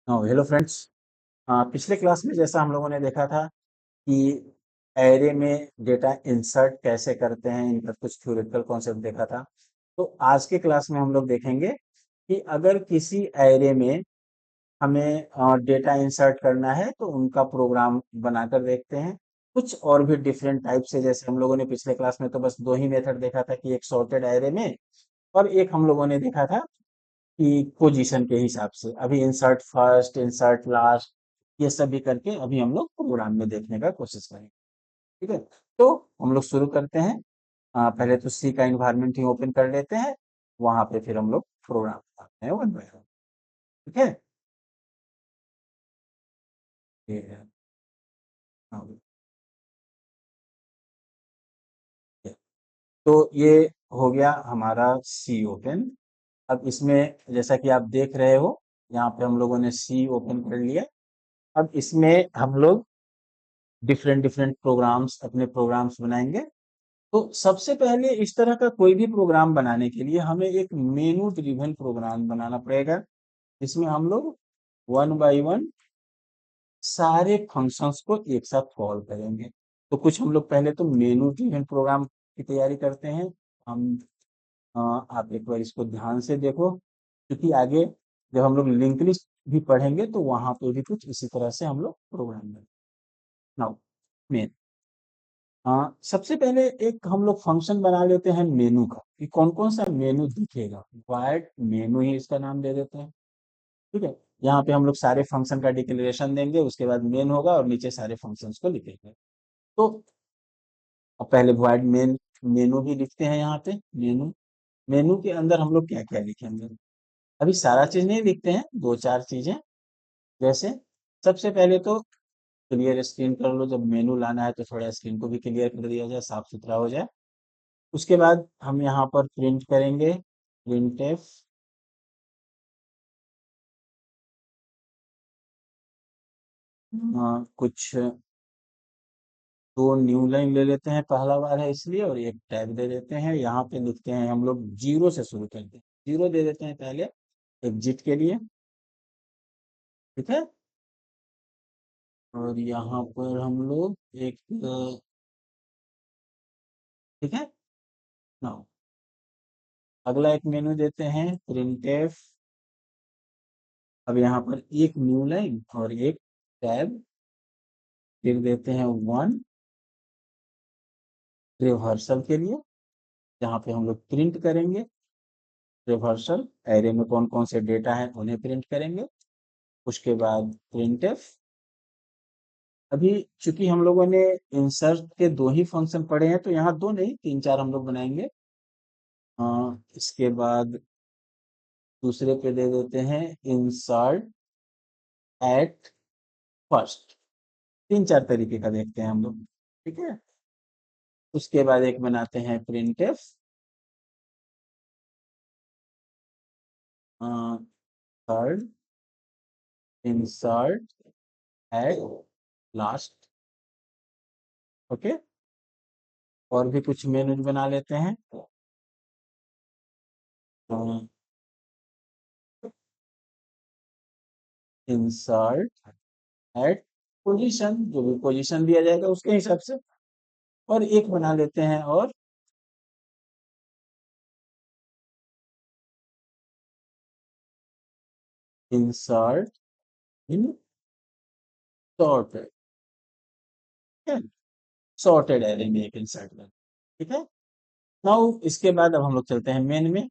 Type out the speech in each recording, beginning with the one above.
Hello friends. पिछले class में जैसा हम लोगों ने देखा था कि एरे में डेटा इंसर्ट कैसे करते हैं, इन पर कुछ थ्योरेटिकल कॉन्सेप्ट देखा था। तो आज के क्लास में हम लोग देखेंगे कि अगर किसी एरे में हमें डेटा इंसर्ट करना है तो उनका प्रोग्राम बनाकर देखते हैं। कुछ और भी डिफरेंट टाइप से, जैसे हम लोगों ने पिछले क्लास में तो बस दो ही मेथड देखा था कि एक सॉर्टेड एरे में और एक हम लोगों ने देखा था कि पोजीशन के हिसाब से। अभी इंसर्ट फर्स्ट, इंसर्ट लास्ट, ये सब भी करके अभी हम लोग प्रोग्राम में देखने का कोशिश करेंगे। ठीक है, तो हम लोग शुरू करते हैं। पहले तो सी का इन्वायरमेंट ही ओपन कर लेते हैं, वहां पे फिर हम लोग प्रोग्राम बनाते हैं वन बाय वन। ठीक है, ये है। हाँ, ये। तो ये हो गया हमारा सी ओपन। अब इसमें जैसा कि आप देख रहे हो, यहाँ पे हम लोगों ने सी ओपन कर लिया। अब इसमें हम लोग डिफरेंट डिफरेंट प्रोग्राम्स, अपने प्रोग्राम्स बनाएंगे। तो सबसे पहले इस तरह का कोई भी प्रोग्राम बनाने के लिए हमें एक मेनू ड्रिवन प्रोग्राम बनाना पड़ेगा, जिसमें हम लोग वन बाय वन सारे फंक्शंस को एक साथ कॉल करेंगे। तो कुछ हम लोग पहले तो मेनू ड्रिवन प्रोग्राम की तैयारी करते हैं। हम आप एक बार इसको ध्यान से देखो, क्योंकि आगे जब हम लोग लिंक लिस्ट भी पढ़ेंगे तो वहां पे भी कुछ इसी तरह से हम लोग प्रोग्राम बनाएंगे। नाउ मेन, सबसे पहले एक हम लोग फंक्शन बना लेते हैं मेनू का, कि कौन कौन सा मेनू दिखेगा। वाइड मेनू ही इसका नाम दे देते हैं। ठीक है, यहाँ पे हम लोग सारे फंक्शन का डिक्लेरेशन देंगे, उसके बाद मेन होगा और नीचे सारे फंक्शंस को लिखेंगे। तो अब पहले वाइड मेन मेनू भी लिखते हैं यहाँ पे। मेनू, मेनू के अंदर हम लोग क्या क्या लिखेंगे, अभी सारा चीज नहीं लिखते हैं, दो चार चीजें। जैसे सबसे पहले तो क्लियर स्क्रीन कर लो, जब मेनू लाना है तो थोड़ा स्क्रीन को भी क्लियर कर दिया जाए, साफ सुथरा हो जाए। उसके बाद हम यहाँ पर प्रिंट करेंगे, प्रिंट एफ। कुछ दो न्यू लाइन ले लेते हैं, पहला बार है इसलिए, और एक टैग दे देते हैं। यहाँ पे लिखते हैं हम लोग जीरो से शुरू करते हैं, जीरो दे देते हैं पहले एग्जिट के लिए। ठीक है, और यहाँ पर हम लोग एक ठीक है ना, अगला एक मेनू देते हैं प्रिंट एफ। अब यहाँ पर एक न्यू लाइन और एक टैब, फिर देते हैं वन रिवर्सल के लिए, जहाँ पे हम लोग प्रिंट करेंगे रिवर्सल, एरे में कौन कौन से डेटा है उन्हें प्रिंट करेंगे। उसके बाद प्रिंटफ। अभी चूंकि हम लोगों ने इंसर्ट के दो ही फंक्शन पढ़े हैं, तो यहाँ दो नहीं तीन चार हम लोग बनाएंगे। इसके बाद दूसरे पे दे देते हैं इंसर्ट एट फर्स्ट। तीन चार तरीके का देखते हैं हम लोग। ठीक है, उसके बाद एक बनाते हैं printf third insert at last. Okay, और भी कुछ मेनू बना लेते हैं। इंसर्ट एट पोजीशन, जो भी पोजीशन दिया जाएगा उसके हिसाब से। और एक बना लेते हैं, और इंसर्ट इन सॉर्टेड। सॉर्टेड एरे में एक इंसर्ट कर। ठीक है, नाउ इसके बाद अब हम लोग चलते हैं मेन में।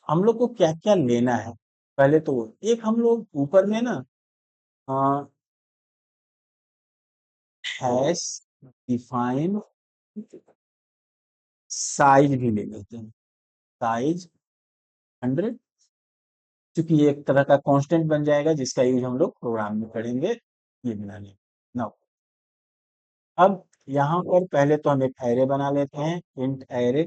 हम लोग को क्या क्या लेना है, पहले तो एक हम लोग ऊपर में ना हैश डिफाइन साइज भी ले लेते हैं, साइज 100, क्योंकि ये एक तरह का कांस्टेंट बन जाएगा जिसका यूज हम लोग प्रोग्राम में करेंगे, ये बनाने। नाउ अब यहाँ पर पहले तो हम एक एरे बना लेते हैं, इंट एरे।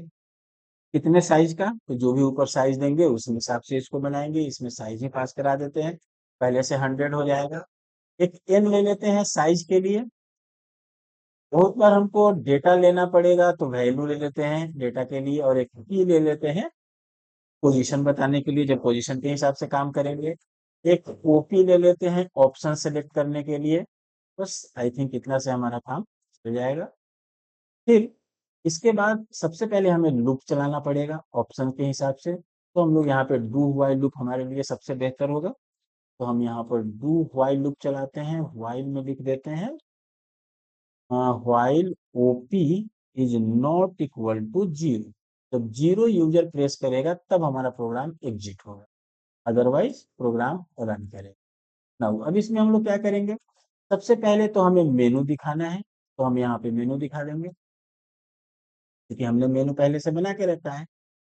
कितने साइज का, तो जो भी ऊपर साइज देंगे उसी हिसाब से इसको बनाएंगे, इसमें साइज ही पास करा देते हैं, पहले से 100 हो जाएगा। एक एन ले लेते हैं साइज के लिए। बहुत बार हमको डेटा लेना पड़ेगा तो वैल्यू ले लेते हैं डेटा के लिए, और एक की ले लेते हैं पोजीशन बताने के लिए, जब पोजीशन के हिसाब से काम करेंगे। एक ओपी ले लेते हैं ऑप्शन सेलेक्ट करने के लिए। बस आई थिंक इतना से हमारा काम हो जाएगा। फिर इसके बाद सबसे पहले हमें लूप चलाना पड़ेगा ऑप्शन के हिसाब से, तो हम लोग यहाँ पे डू व्हाइल लूप हमारे लिए सबसे बेहतर होगा। तो हम यहाँ पर डू व्हाइल लूप चलाते हैं, व्हाइल में लिख देते हैं while OP is not equal to zero. जब जीरो यूजर प्रेस करेगा तब हमारा प्रोग्राम एग्जिट होगा, अदरवाइज प्रोग्राम रन करेगा। नाउ अब इसमें हम लोग क्या करेंगे, सबसे पहले तो हमें मेनू दिखाना है, तो हम यहाँ पे मेनू दिखा देंगे क्योंकि हमने मेनू पहले से बना के रखा है।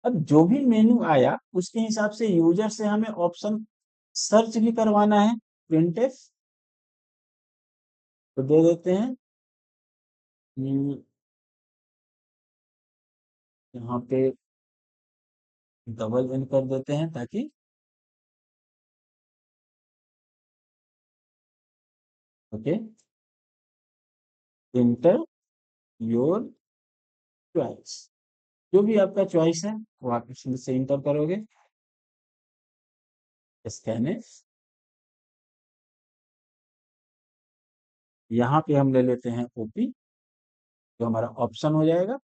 अब जो भी मेनू आया उसके हिसाब से यूजर से हमें ऑप्शन सर्च भी करवाना है, प्रिंटफ तो दे देते हैं यहाँ पे डबल एन कर देते हैं ताकि ओके इंटर योर चॉइस, जो भी आपका चॉइस है वो आप इसमें से इंटर करोगे। स्कैन है, यहाँ पे हम ले लेते हैं ओपी, जो हमारा ऑप्शन हो जाएगा।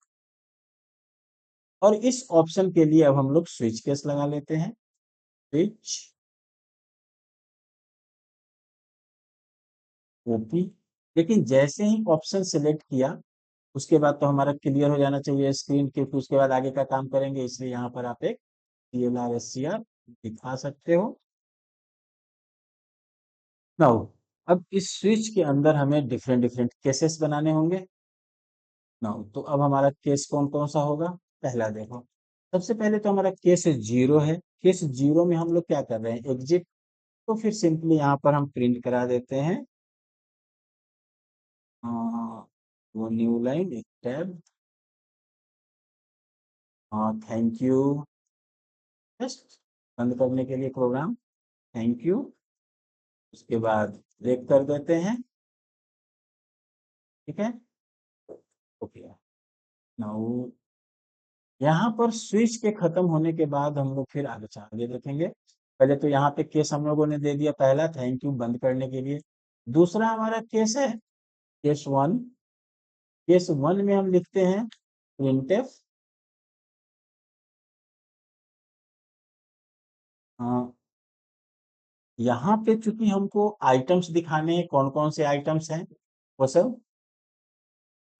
और इस ऑप्शन के लिए अब हम लोग स्विच केस लगा लेते हैं, स्विच ओपी। लेकिन जैसे ही ऑप्शन सिलेक्ट किया उसके बाद तो हमारा क्लियर हो जाना चाहिए स्क्रीन, क्योंकि उसके बाद आगे का काम करेंगे, इसलिए यहाँ पर आप एक CLR SCR दिखा सकते हो। नाउ अब इस स्विच के अंदर हमें डिफरेंट डिफरेंट केसेस बनाने होंगे। नाउ तो अब हमारा केस कौन कौन सा होगा, पहला देखो, सबसे पहले तो हमारा केस जीरो है। केस जीरो में हम लोग क्या कर रहे हैं, एग्जिट। तो फिर सिंपली यहाँ पर हम प्रिंट करा देते हैं वो न्यू लाइन एक टैब, थैंक यू, जस्ट बंद करने के लिए प्रोग्राम, थैंक यू। उसके बाद ब्रेक कर देते हैं, ठीक है, ओके। नाउ यहाँ पर स्विच के खत्म होने के बाद हम लोग फिर आगे देखेंगे। पहले तो यहाँ पे केस हम लोगों ने दे दिया पहला, थैंक यू बंद करने के लिए। दूसरा हमारा केस है केस वन। केस वन में हम लिखते हैं प्रिंटफ, यहाँ पे चूंकि हमको आइटम्स दिखाने हैं, कौन कौन से आइटम्स हैं, वो सब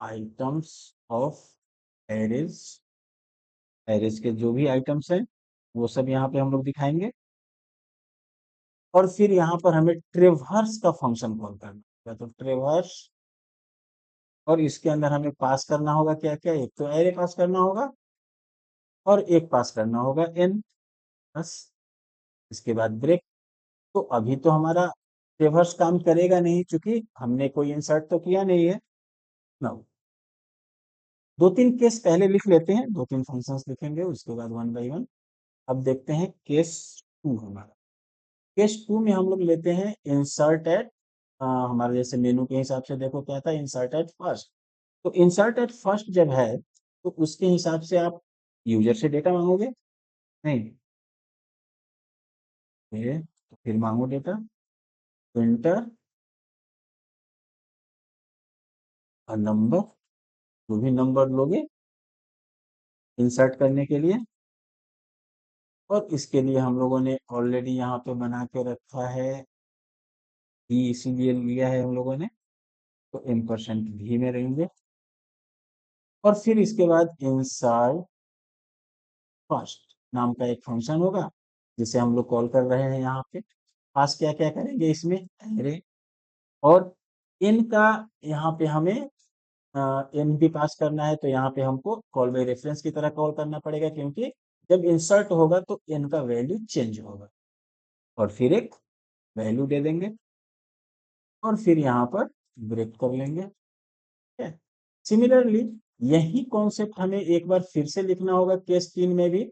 आइटम्स ऑफ एरेज, एरेज के जो भी आइटम्स हैं वो सब यहाँ पे हम लोग दिखाएंगे। और फिर यहाँ पर हमें ट्रेवर्स का फंक्शन कॉल करना है, तो ट्रेवर्स, और इसके अंदर हमें पास करना होगा क्या क्या, एक तो एरे पास करना होगा और एक पास करना होगा एन, बस। इसके बाद ब्रेक। तो अभी तो हमारा ट्रेवर्स काम करेगा नहीं क्योंकि हमने कोई इंसर्ट तो किया नहीं है ना। दो तीन केस पहले लिख लेते हैं, दो तीन फंक्शंस लिखेंगे उसके बाद वन बाय वन। अब देखते हैं केस टू हमारा। केस टू में हम लोग लेते हैं इंसर्ट एट, हमारे जैसे मेनू के हिसाब से देखो क्या था, इंसर्ट एट फर्स्ट। तो इंसर्ट एट फर्स्ट जब है तो उसके हिसाब से आप यूजर से डेटा मांगोगे, नहीं, ये तो फिर मांगो डेटा, इंटर नंबर, जो भी नंबर लोगे इंसर्ट करने के लिए। और इसके लिए हम लोगों ने ऑलरेडी यहाँ पे बना के रखा है भी, इसीलिए लिया है हम लोगों ने, तो M% भी में रहेंगे। और फिर इसके बाद इंसर्ट फर्स्ट नाम का एक फंक्शन होगा जिसे हम लोग कॉल कर रहे हैं यहाँ पे। पास क्या क्या करेंगे इसमें, एरे, और इन का यहाँ पे हमें एन भी पास करना है, तो यहाँ पे हमको कॉल बाय रेफरेंस की तरह कॉल करना पड़ेगा क्योंकि जब इंसर्ट होगा तो एन का वैल्यू चेंज होगा। और फिर एक वैल्यू दे देंगे और फिर यहाँ पर ब्रेक कर लेंगे, ठीक है। सिमिलरली यही कॉन्सेप्ट हमें एक बार फिर से लिखना होगा केस 3 में भी,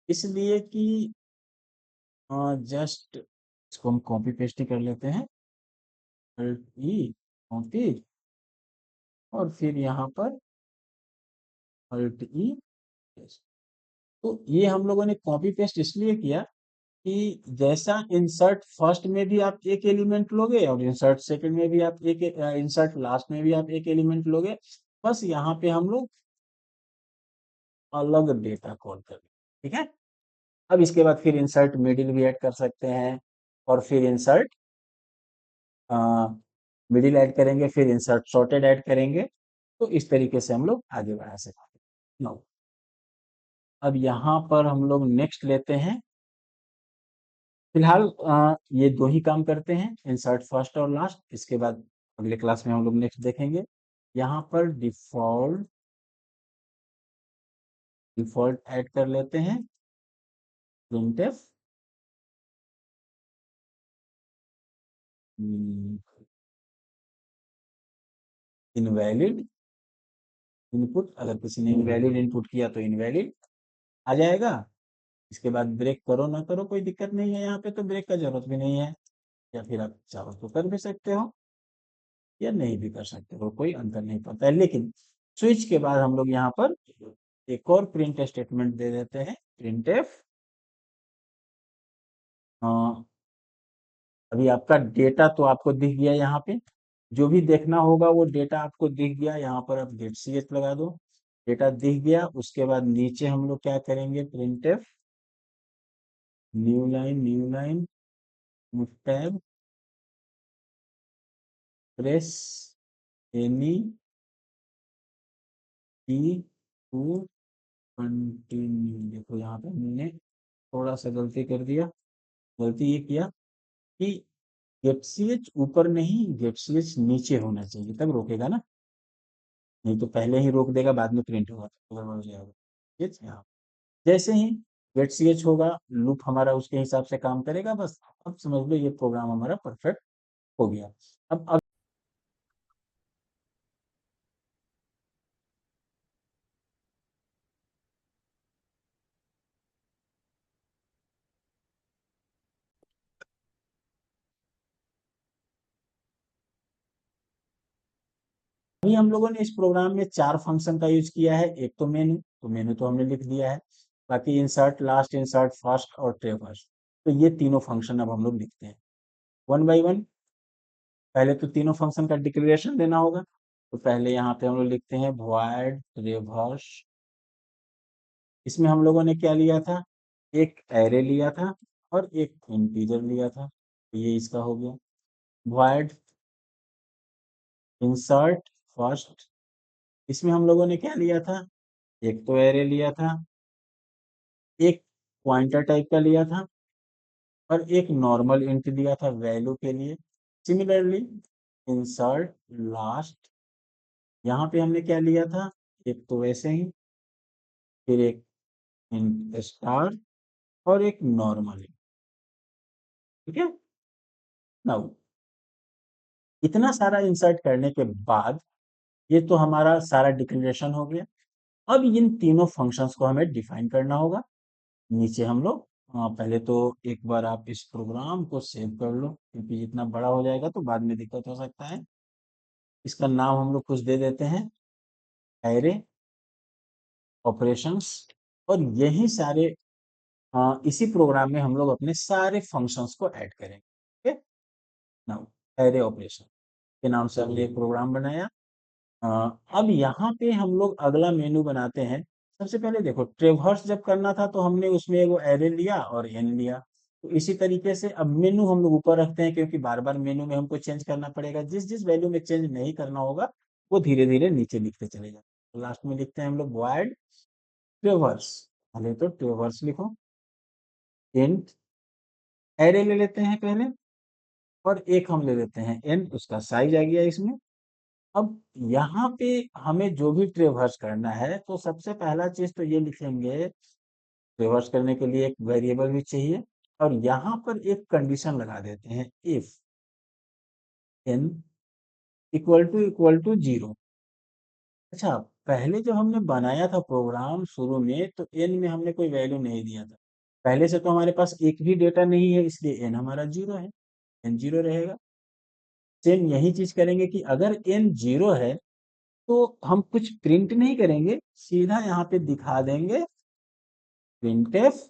इसलिए कि जस्ट इसको हम कॉपी पेस्ट ही कर लेते हैं, ई कॉपी, और फिर यहाँ पर अल्ट ई पेस्ट। तो ये हम लोगों ने कॉपी पेस्ट इसलिए किया कि जैसा इंसर्ट फर्स्ट में भी आप एक एलिमेंट लोगे और इंसर्ट सेकंड में भी आप एक, इंसर्ट लास्ट में भी आप एक एलिमेंट लोगे, बस यहाँ पे हम लोग अलग डेटा कॉल करें। ठीक है। अब इसके बाद फिर इंसर्ट मिडिल भी ऐड कर सकते हैं, और फिर इंसर्ट मिडिल ऐड करेंगे, फिर इंसर्ट सॉर्टेड ऐड करेंगे। तो इस तरीके से हम लोग आगे बढ़ा सकते हैं। नो, अब यहाँ पर हम लोग नेक्स्ट लेते हैं। फिलहाल ये दो ही काम करते हैं, इंसर्ट फर्स्ट और लास्ट। इसके बाद अगले क्लास में हम लोग नेक्स्ट देखेंगे। यहाँ पर डिफॉल्ट डिफॉल्ट ऐड कर लेते हैं, प्रिंटफ इनवैलिड इनपुट। अगर किसी ने इनवैलिड इनपुट किया तो इनवैलिड आ जाएगा। इसके बाद ब्रेक करो ना करो कोई दिक्कत नहीं है, यहाँ पे तो ब्रेक का जरूरत भी नहीं है, या फिर आप चाहो तो कर भी सकते हो या नहीं भी कर सकते हो, कोई अंतर नहीं पड़ता है। लेकिन स्विच के बाद हम लोग यहाँ पर एक और प्रिंट स्टेटमेंट दे देते हैं, प्रिंटफ। अभी आपका डेटा तो आपको दिख गया, यहाँ पे जो भी देखना होगा वो डेटा आपको दिख गया। यहाँ पर आप गेट सी एच लगा दो, डेटा दिख गया। उसके बाद नीचे हम लोग क्या करेंगे, printf new line tab press any की टू कंटिन्यू। देखो यहाँ पे हमने थोड़ा सा गलती कर दिया। गलती ये किया कि गेट सी एच ऊपर नहीं, गेट सी एच नीचे होना चाहिए, तब रोकेगा ना। नहीं तो पहले ही रोक देगा, बाद में प्रिंट होगा तो गड़बड़ हो जाएगा। ठीक है हाँ। जैसे ही गेट सी एच होगा, लूप हमारा उसके हिसाब से काम करेगा बस। अब समझ लो ये प्रोग्राम हमारा परफेक्ट हो गया। अब अभी हम लोगों ने इस प्रोग्राम में चार फंक्शन का यूज किया है। एक तो मेनू तो हमने लिख दिया है। बाकी इंसर्ट लास्ट, इंसर्ट फर्स्ट और ट्रेवर्स, तो ये तीनों फंक्शन अब हम लोग लिखते हैं वन बाय वन। पहले तो तीनों फंक्शन का डिक्लेरेशन देना होगा। तो पहले यहाँ पे हम लोग लिखते हैं void reverse। इसमें हम लोगों ने क्या लिया था, एक एरे लिया था और एक इंटीजर लिया था। तो ये इसका हो गया। void insert फर्स्ट, इसमें हम लोगों ने क्या लिया था, एक तो एरे लिया था, एक पॉइंटर टाइप का लिया था, और एक नॉर्मल इंट दिया था वैल्यू के लिए। सिमिलरली इंसर्ट लास्ट, यहाँ पे हमने क्या लिया था, एक तो वैसे ही, फिर एक इंट स्टार और एक नॉर्मल। ठीक है। नाउ इतना सारा इंसर्ट करने के बाद ये तो हमारा सारा डिक्लेरेशन हो गया। अब इन तीनों फंक्शंस को हमें डिफाइन करना होगा। नीचे हम लोग पहले तो एक बार आप इस प्रोग्राम को सेव कर लो, क्योंकि इतना बड़ा हो जाएगा तो बाद में दिक्कत हो सकता है। इसका नाम हम लोग कुछ दे देते हैं, एरे ऑपरेशंस। और यही सारे इसी प्रोग्राम में हम लोग अपने सारे फंक्शंस को ऐड करेंगे। ठीक है। नाउ एरे ऑपरेशन के नाम से हमने एक प्रोग्राम बनाया। अ, अब यहाँ पे हम लोग अगला मेनू बनाते हैं। सबसे पहले देखो, ट्रेवर्स जब करना था तो हमने उसमें वो एरे लिया और एन लिया। तो इसी तरीके से अब मेनू हम लोग ऊपर रखते हैं, क्योंकि बार बार मेनू में हमको चेंज करना पड़ेगा। जिस जिस वैल्यू में चेंज नहीं करना होगा वो धीरे धीरे नीचे लिखते चले जाए। तो लास्ट में लिखते हैं हम लोग वाइड ट्रेवर्स। पहले तो ट्रेवर्स लिखो, इंट एरे ले लेते हैं पहले, और एक हम ले लेते हैं एन, उसका साइज आ गया इसमें। अब यहाँ पे हमें जो भी ट्रेवर्स करना है तो सबसे पहला चीज तो ये लिखेंगे, ट्रेवर्स करने के लिए एक वेरिएबल भी चाहिए। और यहाँ पर एक कंडीशन लगा देते हैं, if N equal to zero. अच्छा, पहले जब हमने बनाया था प्रोग्राम शुरू में तो एन में हमने कोई वैल्यू नहीं दिया था। पहले से तो हमारे पास एक भी डेटा नहीं है, इसलिए एन हमारा जीरो है, एन जीरो रहेगा। सेम यही चीज करेंगे कि अगर एन जीरो है तो हम कुछ प्रिंट नहीं करेंगे, सीधा यहाँ पे दिखा देंगे printf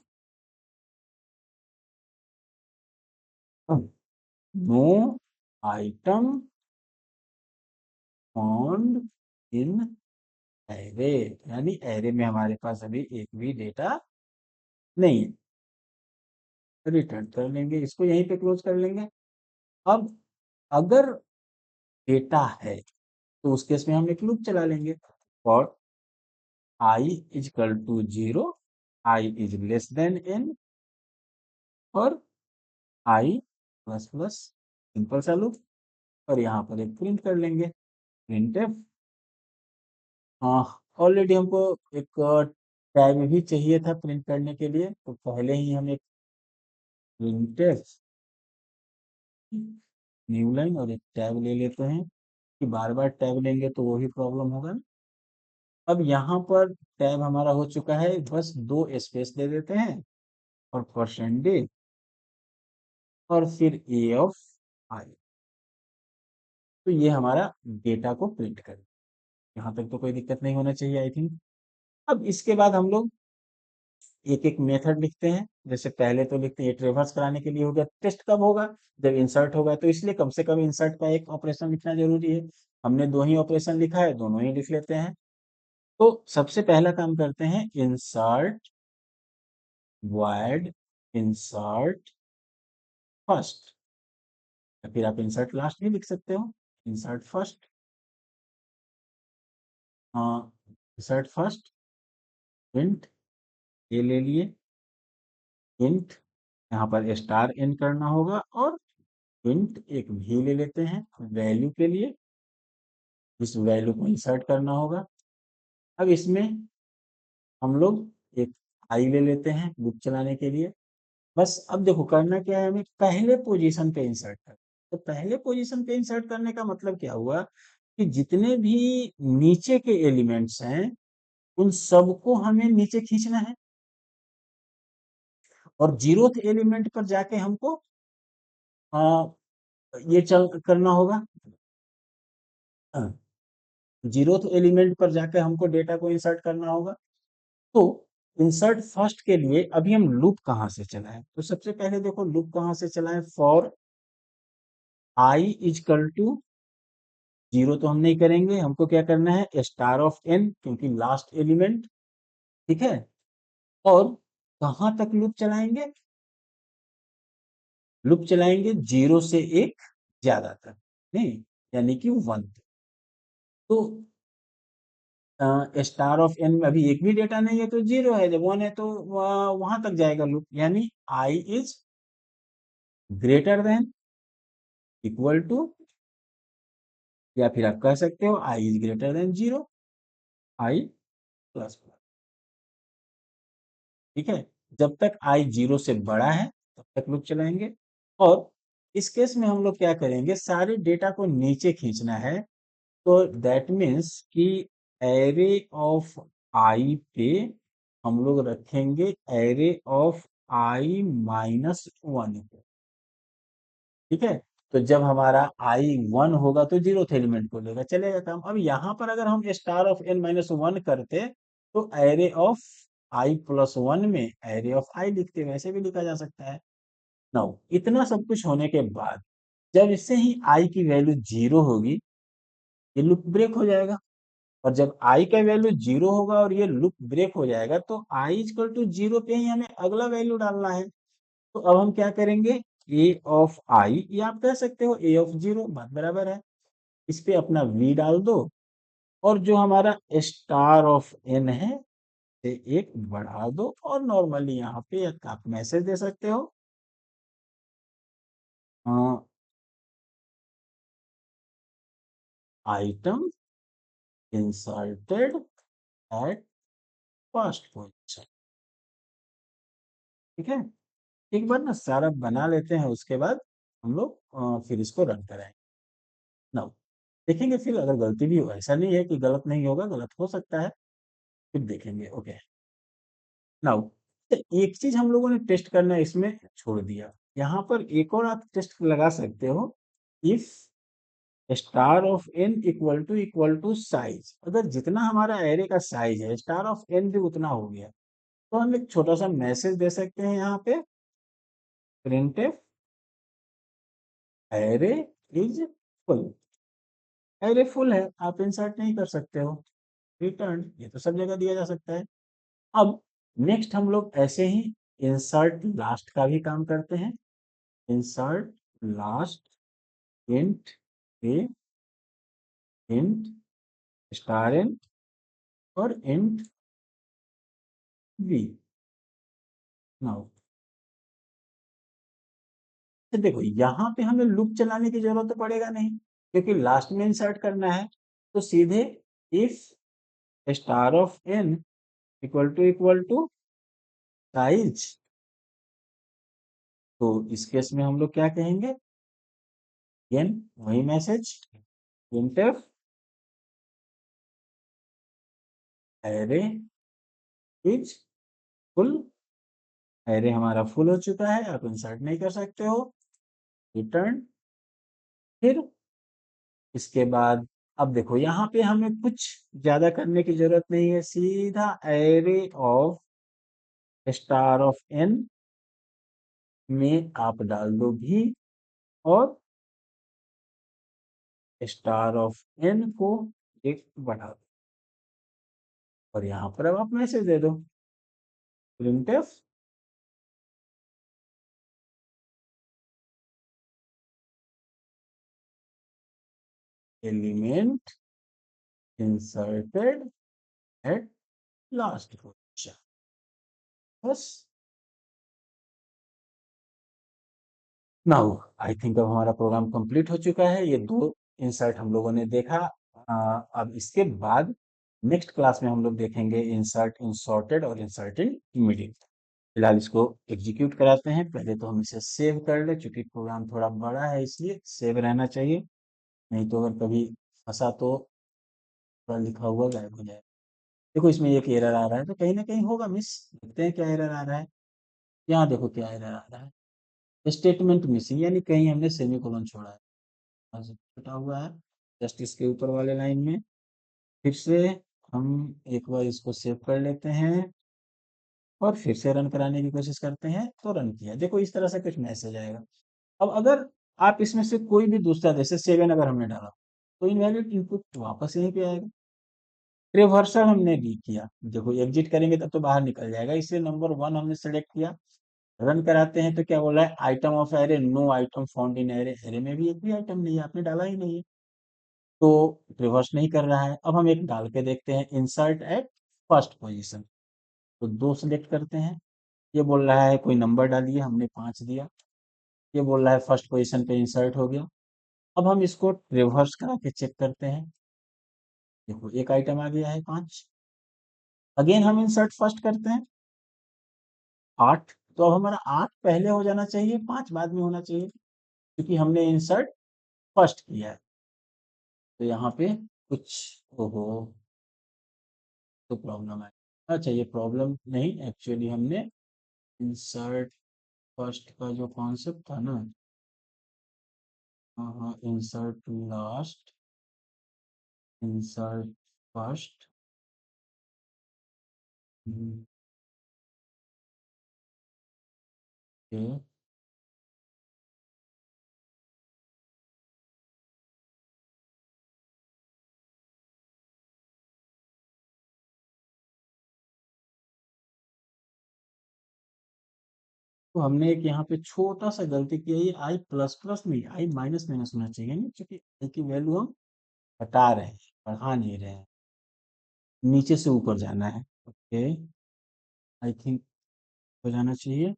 no item found in array, यानी एरे में हमारे पास अभी एक भी डेटा नहीं है। रिटर्न कर लेंगे, इसको यहीं पे क्लोज कर लेंगे। अब अगर डेटा है तो उस केस में हम एक लूप चला लेंगे, और i is equal to 0, i is less than n, और आई प्लस प्लस, सिंपल सा लूप। और यहाँ पर एक प्रिंट कर लेंगे, प्रिंट एफ। ऑलरेडी हमको एक टैग भी चाहिए था प्रिंट करने के लिए, तो पहले ही हम एक प्रिंट एफ न्यू लाइन और एक टैग ले लेते हैं, कि बार बार टैग लेंगे तो वही प्रॉब्लम होगा ना। अब यहाँ पर टैब हमारा हो चुका है, बस दो स्पेस दे देते हैं, और परसेंटेज, और फिर ए ऑफ आई। तो ये हमारा डेटा को प्रिंट कर, यहाँ तक तो कोई दिक्कत नहीं होना चाहिए आई थिंक। अब इसके बाद हम लोग एक एक मेथड लिखते हैं। जैसे पहले तो लिखते हैं, रिवर्स कराने के लिए हो गया, टेस्ट कब होगा, जब इंसर्ट होगा, तो इसलिए कम से कम इंसर्ट का एक ऑपरेशन लिखना जरूरी है। हमने दो ही ऑपरेशन लिखा है, दोनों ही लिख लेते हैं। तो सबसे पहला काम करते हैं, इंसर्ट वॉइड इंसर्ट फर्स्ट, या फिर आप इंसर्ट लास्ट भी लिख सकते हो, इंसर्ट फर्स्ट। हाँ, इंसर्ट फर्स्ट इंट, ये ले लिए, इंट यहाँ पर स्टार इन करना होगा, और इंट एक भी ले लेते हैं वैल्यू के लिए, इस वैल्यू को इंसर्ट करना होगा। अब इसमें हम लोग एक आई ले लेते हैं लूप चलाने के लिए। बस अब देखो करना क्या है, हमें पहले पोजीशन पे इंसर्ट कर, तो पहले पोजीशन पे इंसर्ट करने का मतलब क्या हुआ, कि जितने भी नीचे के एलिमेंट्स हैं उन सबको हमें नीचे खींचना है, और जीरोथ एलिमेंट पर जाके हमको आ, ये चल करना होगा। जीरोथ एलिमेंट पर जाके हमको डेटा को इंसर्ट करना होगा। तो इंसर्ट फर्स्ट के लिए अभी हम लूप कहाँ से चलाएं, तो सबसे पहले देखो लूप कहाँ से चलाएं, फॉर आई इजकल टू 0 तो हम नहीं करेंगे, हमको क्या करना है, स्टार ऑफ एन, क्योंकि लास्ट एलिमेंट, ठीक है। और कहाँ तक लूप चलाएंगे, लूप चलाएंगे 0 से 1 ज्यादा तक, नहीं, यानी कि 1 तक। तो स्टार ऑफ एन में अभी एक भी डेटा नहीं है तो 0 है, जब 1 है तो वहां तक जाएगा लूप, यानी i is greater than equal to, या फिर आप कह सकते हो i is greater than 0, i plus plus, ठीक है। जब तक आई 0 से बड़ा है तब तक लूप चलाएंगे। और इस केस में हम लोग क्या करेंगे, सारे डेटा को नीचे खींचना है, तो दैट मीन्स कि एरे ऑफ आई पे हम लोग रखेंगे एरे ऑफ आई माइनस 1 को, ठीक है। तो जब हमारा आई 1 होगा तो जीरोथ एलिमेंट को लेगा, चलेगा काम। अब यहाँ पर अगर हम स्टार ऑफ एन माइनस 1 करते, तो एरे ऑफ आई प्लस 1 में एरे ऑफ आई लिखते, वैसे भी लिखा जा सकता है। नाउ इतना सब कुछ होने के बाद, जब इससे ही आई की वैल्यू 0 होगी, ये लूप ब्रेक हो जाएगा। और जब आई का वैल्यू 0 होगा और ये लूप ब्रेक हो जाएगा, तो आई इक्वल टू 0 पे ही हमें अगला वैल्यू डालना है। तो अब हम क्या करेंगे, ए ऑफ आई, या आप कह सकते हो ए ऑफ 0, बात बराबर है। इस पे अपना वी डाल दो, और जो हमारा स्टार ऑफ एन है से एक बढ़ा दो, और नॉर्मली यहाँ पे एक आप मैसेज दे सकते हो, item inserted at first position, ठीक है। एक बार ना सारा बना लेते हैं, उसके बाद हम लोग फिर इसको रन कराएंगे। नाउ देखेंगे फिर, अगर गलती भी हो, ऐसा नहीं है कि गलत नहीं होगा, गलत हो सकता है, फिर देखेंगे। ओके, नाउ एक चीज हम लोगों ने टेस्ट करना इसमें छोड़ दिया, यहाँ पर एक और आप टेस्ट लगा सकते हो, if star of N equal to size, अगर जितना हमारा एरे का साइज है स्टार ऑफ एन भी उतना हो गया, तो हम एक छोटा सा मैसेज दे सकते हैं यहाँ पे, print array is full, array full है, आप इंसर्ट नहीं कर सकते हो, रिटर्न, ये तो सब जगह दिया जा सकता है। अब नेक्स्ट हम लोग ऐसे ही इंसर्ट लास्ट का भी काम करते हैं। इंसर्ट लास्ट इंट ए, इंट स्टार एन और इंट बी। नाउ तो देखो यहाँ पे हमें लूप चलाने की जरूरत तो पड़ेगा नहीं, क्योंकि लास्ट में इंसर्ट करना है। तो सीधे if star of N equal to size, तो इस केस में हम लोग क्या कहेंगे, एन वही message, printf array is full, array हमारा फुल हो चुका है, आप इंसर्ट नहीं कर सकते हो, रिटर्न। फिर इसके बाद अब देखो यहाँ पे हमें कुछ ज्यादा करने की जरूरत नहीं है, सीधा array of star of N में आप डाल दो भी, और स्टार ऑफ एन को एक बढ़ा दो, और यहाँ पर अब आप मैसेज दे दो, printf element inserted at last position, बस। नाउ आई थिंक अब हमारा प्रोग्राम कंप्लीट हो चुका है, ये दो इंसर्ट हम लोगों ने देखा। अब इसके बाद नेक्स्ट क्लास में हम लोग देखेंगे इंसर्ट इन सॉर्टेड और इंसर्ट इन मिडिल। फिलहाल इसको एग्जीक्यूट कराते हैं, पहले तो हम इसे सेव कर ले, क्योंकि प्रोग्राम थोड़ा बड़ा है इसलिए सेव रहना चाहिए, नहीं तो अगर कभी फंसा तो पूरा लिखा हुआ गायब हो जाए। देखो इसमें एक एरर आ रहा है, तो कहीं ना कहीं होगा मिस, देखते हैं क्या एरर आ रहा है। यहाँ देखो क्या एरर आ रहा है, स्टेटमेंट मिसिंग, यानी कहीं हमने सेमीकोलन छोड़ा है, यहाँ से छुटा हुआ है जस्ट इसके ऊपर वाले लाइन में। फिर से हम एक बार इसको सेव कर लेते हैं और फिर से रन कराने की कोशिश करते हैं, तो रन किया, देखो इस तरह से कुछ मैसेज आएगा। अब अगर आप इसमें से कोई भी दूसरा, जैसे 7 अगर हमने डाला, तो इनवैलिड इनपुट वापस यहीं पे आएगा। रिवर्सल हमने भी किया, देखो एग्जिट करेंगे तब तो बाहर निकल जाएगा, इसलिए नंबर 1 हमने सेलेक्ट किया, रन कराते हैं तो क्या बोला है, item of array, no item found in array, array में भी एक भी आइटम नहीं है, आपने डाला ही नहीं है, तो रिवर्स नहीं कर रहा है। अब हम एक डाल के देखते हैं, इंसर्ट एट फर्स्ट पोजीशन, तो 2 सेलेक्ट करते हैं, ये बोल रहा है कोई नंबर डालिए, हमने 5 दिया, ये बोल रहा है फर्स्ट पोजीशन पे इंसर्ट हो गया। अब हम इसको रिवर्स करा के चेक करते हैं, देखो एक आइटम आ गया है 5, अगेन हम इंसर्ट फर्स्ट करते हैं 8, तो अब हमारा 8 पहले हो जाना चाहिए, 5 बाद में होना चाहिए, क्योंकि हमने इंसर्ट फर्स्ट किया है। तो यहाँ पे कुछ, ओहो, तो प्रॉब्लम है, अच्छा ये प्रॉब्लम नहीं, एक्चुअली हमने इंसर्ट फर्स्ट का जो कॉन्सेप्ट था ना, हाँ हाँ, insert last, insert first, okay. तो हमने एक यहाँ पे छोटा सा गलती किया, ये आई प्लस प्लस नहीं, आई माइनस माइनस होना चाहिए ना, क्योंकि आई की वैल्यू हम हटा रहे हैं, बढ़ा नहीं रहे हैं, नीचे से ऊपर जाना है, ओके। आई थिंक हो जाना चाहिए,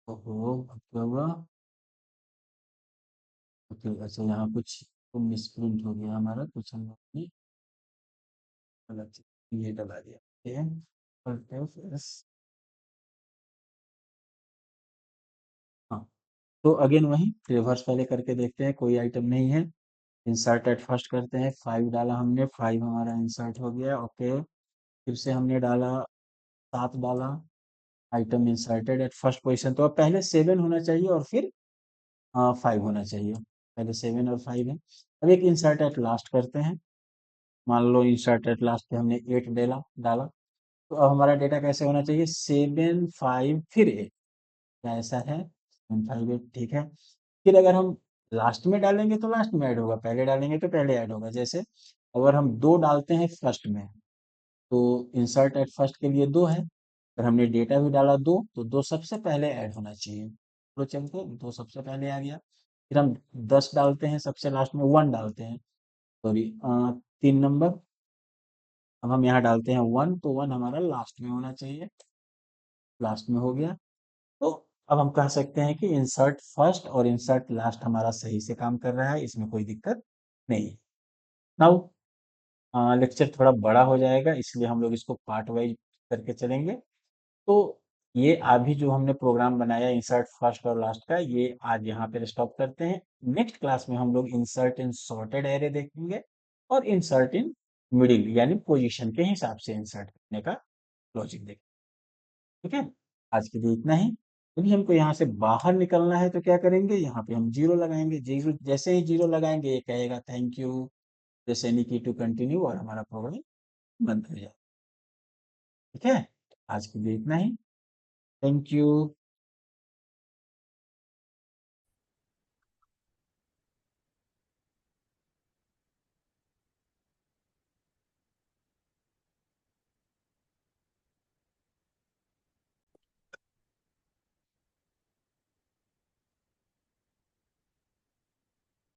ओहो अब क्या हुआ, ओके। अच्छा यहाँ कुछ तो मिसप्रिंट हो गया हमारा, कुछ हम लोग ने गलत चीज़ ये डला दिया, ओके। Alt F S, हाँ। तो अगेन वही रिवर्स पहले करके देखते हैं, कोई आइटम नहीं है, इंसर्ट एट फर्स्ट करते हैं, 5 डाला हमने, 5 हमारा इंसर्ट हो गया, ओके। फिर से हमने डाला, 7 डाला, item inserted at first position, तो अब पहले 7 होना चाहिए और फिर 5 होना चाहिए, पहले 7 और 5 है। अब एक इंसर्ट एट लास्ट करते हैं, मान लो इंसर्ट एट लास्ट पे हमने 8 डाला, तो अब हमारा डेटा कैसे होना चाहिए, 7 5 फिर 8, क्या ऐसा है, 7 5 8, ठीक है। फिर अगर हम लास्ट में डालेंगे तो लास्ट में ऐड होगा, पहले डालेंगे तो पहले ऐड होगा। जैसे अगर हम 2 डालते हैं फर्स्ट में, तो इंसर्ट एट फर्स्ट के लिए 2 है। अगर हमने डेटा भी डाला 2, तो 2 सबसे पहले ऐड होना चाहिए। तो चल के 2 सबसे पहले आ गया। फिर हम 10 डालते हैं, सबसे लास्ट में 1 डालते हैं, सॉरी 3 नंबर। अब हम यहाँ डालते हैं 1, तो 1 हमारा लास्ट में होना चाहिए, लास्ट में हो गया। तो अब हम कह सकते हैं कि इंसर्ट फर्स्ट और इंसर्ट लास्ट हमारा सही से काम कर रहा है, इसमें कोई दिक्कत नहीं है। नाउ लेक्चर थोड़ा बड़ा हो जाएगा, इसलिए हम लोग इसको पार्ट वाइज करके चलेंगे। तो ये अभी जो हमने प्रोग्राम बनाया इंसर्ट फर्स्ट और लास्ट का, ये आज यहाँ पे स्टॉप करते हैं। नेक्स्ट क्लास में हम लोग इंसर्ट इन सॉर्टेड एरे देखेंगे और इंसर्ट इन मिडिल यानी पोजीशन के हिसाब से इंसर्ट करने का लॉजिक देखेंगे। ठीक है, आज के लिए इतना ही। यदि हमको यहाँ से बाहर निकलना है तो क्या करेंगे, यहाँ पे हम जीरो लगाएंगे। जीरो जैसे ही जीरो लगाएंगे ये कहेगा थैंक यू, प्रेस एनी की टू कंटिन्यू, और हमारा प्रोग्राम बंद हो जाए। ठीक है, आज के लिए इतना ही। Thank you.